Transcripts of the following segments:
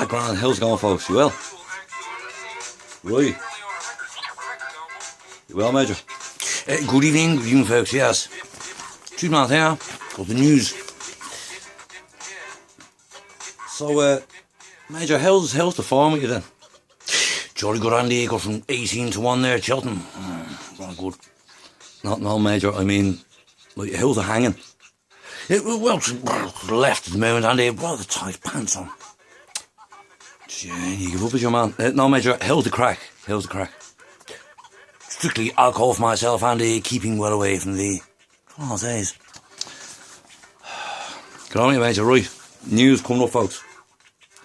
Grand, how's it going, folks? You well? Right. You well, Major? Good evening, folks, yes. Tweedmouth here, for the news. So, Major, how's the form with you then? Jolly good, Andy. Got from 18 to 1 there at Cheltenham. Not good. No, Major, I mean, like, how's the hanging? Well, to the left at the moment, Andy. Rather tight pants on. Yeah, you give up as your man. No, Major, how's the crack? Strictly alcohol for myself, Andy. Keeping well away from the days. Good on you, Major. Right, news coming up, folks.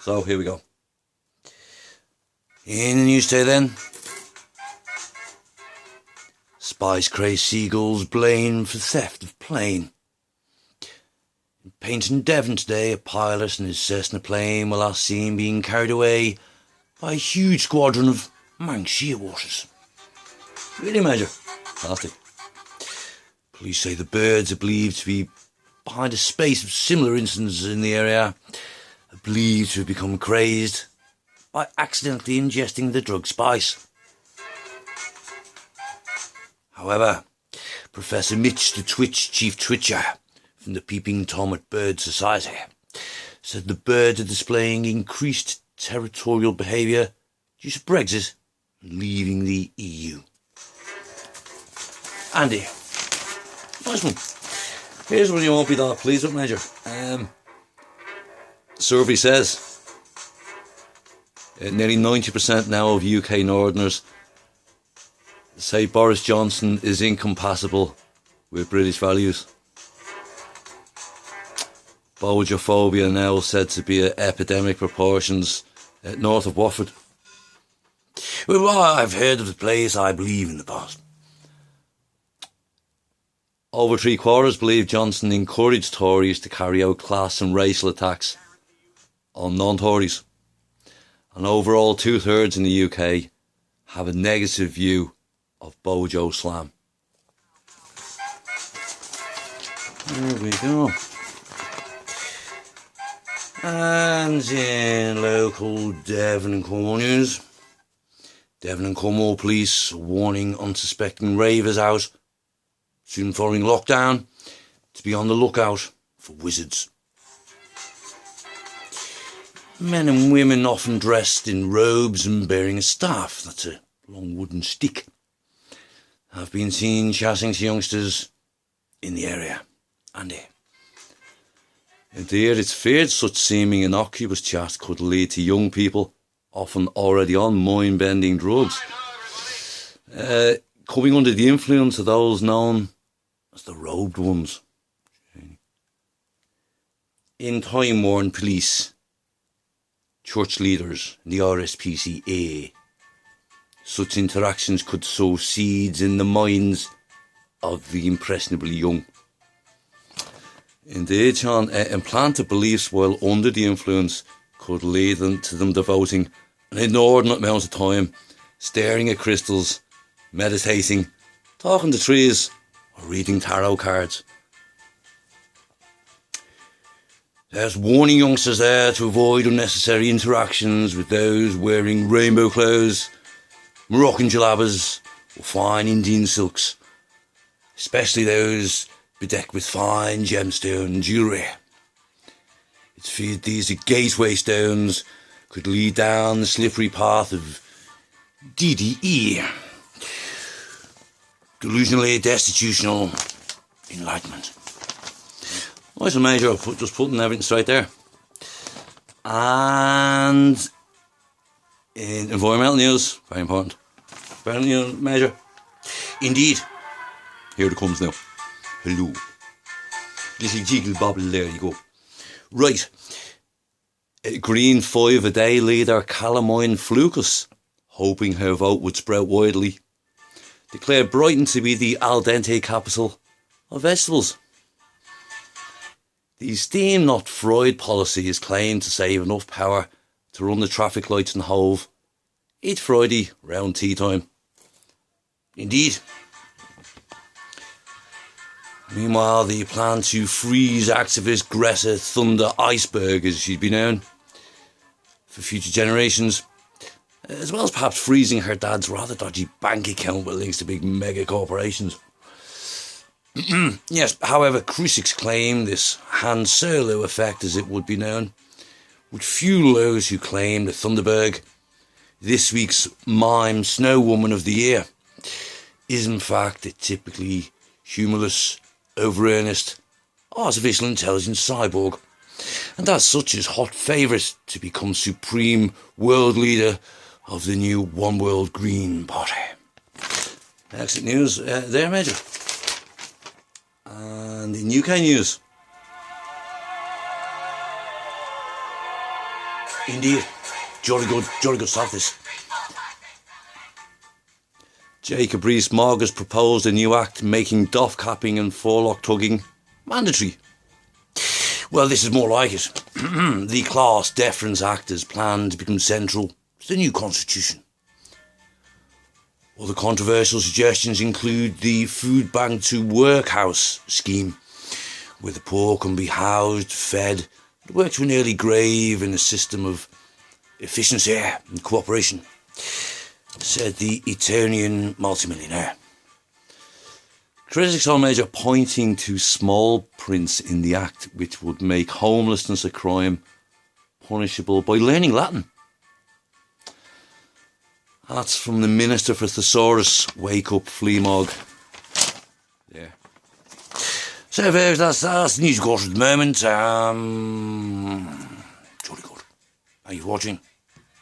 So, here we go. In the news today, then. Spies crazed seagulls blamed for theft of plane. In Paynton, Devon today, a pilot and his Cessna plane were last seen being carried away by a huge squadron of Manx shearwaters. Really, Major? Fantastic. Police say the birds are believed to be behind a space of similar incidents in the area, are believed to have become crazed by accidentally ingesting the drug spice. However, Professor Mitch the Twitch, Chief Twitcher from the Peeping Tom at Bird Society, said the birds are displaying increased territorial behaviour due to Brexit and leaving the EU. Andy, nice one. Here's one you won't be that pleased with, Major. Survey says nearly 90% now of UK Northerners say Boris Johnson is incompatible with British values. Bojophobia now said to be at epidemic proportions north of Watford. Well, I've heard of the place, I believe in the past. Over 3/4 believe Johnson encouraged Tories to carry out class and racial attacks on non-Tories. And overall 2/3 in the UK have a negative view of Bojo Slam. There we go. And in local Devon and Cornwall news, Devon and Cornwall police warning unsuspecting ravers out soon following lockdown to be on the lookout for wizards. Men and women often dressed in robes and bearing a staff, that's a long wooden stick, have been seen chatting to youngsters in the area. Andy. Indeed, it's feared such seeming innocuous chat could lead to young people, often already on mind-bending drugs, coming under the influence of those known as the robed ones. In time-worn police, church leaders, and the RSPCA, such interactions could sow seeds in the minds of the impressionably young. Indeed, Sean, implanted beliefs while under the influence could lead to them devoting an inordinate amount of time staring at crystals, meditating, talking to trees, or reading tarot cards. There's warning youngsters there to avoid unnecessary interactions with those wearing rainbow clothes, Moroccan jalabas, or fine Indian silks, especially those bedecked with fine gemstone jewellery. It's feared these gateway stones could lead down the slippery path of DDE, delusionally destitutional enlightenment. Nice one, Major. Just putting everything straight there. And in environmental news, very important. Environmental news, Major. Indeed. Here it comes now. Hello. Little jiggle bobble, there you go. Right. Green 5 a day leader Calamine Flucus, hoping her vote would spread widely, declared Brighton to be the al dente capital of vegetables. The steam not fried policy is claimed to save enough power to run the traffic lights in Hove each Friday round tea time. Indeed. Meanwhile, the plan to freeze activist Greta Thunder Iceberg, as she'd be known, for future generations, as well as perhaps freezing her dad's rather dodgy bank account with links to big mega corporations. Yes, however, critics claim this Han Solo effect, as it would be known, would fuel those who claim that Thunderberg, this week's mime Snow Woman of the Year, is in fact a typically humorless, over-earnest, artificial intelligence cyborg, and as such is hot favourite to become supreme world leader of the new One World Green Party. Excellent news there, Major. And in UK news, indeed, jolly good stuff this. Jacob Rees-Mogg has proposed a new act making doff capping and forelock tugging mandatory. Well, this is more like it. The Class Deference Act is planned to become central to the new constitution. Other controversial suggestions include the Food Bank to Workhouse scheme, where the poor can be housed, fed, and work to an early grave in a system of efficiency and cooperation, said the Etonian multimillionaire. Critics are Major pointing to small prints in the act which would make homelessness a crime punishable by learning Latin. That's from the Minister for Thesaurus. Wake up, Fleamog. Yeah. So, folks, that's the news got at the moment. Jolly good. Thank you for watching.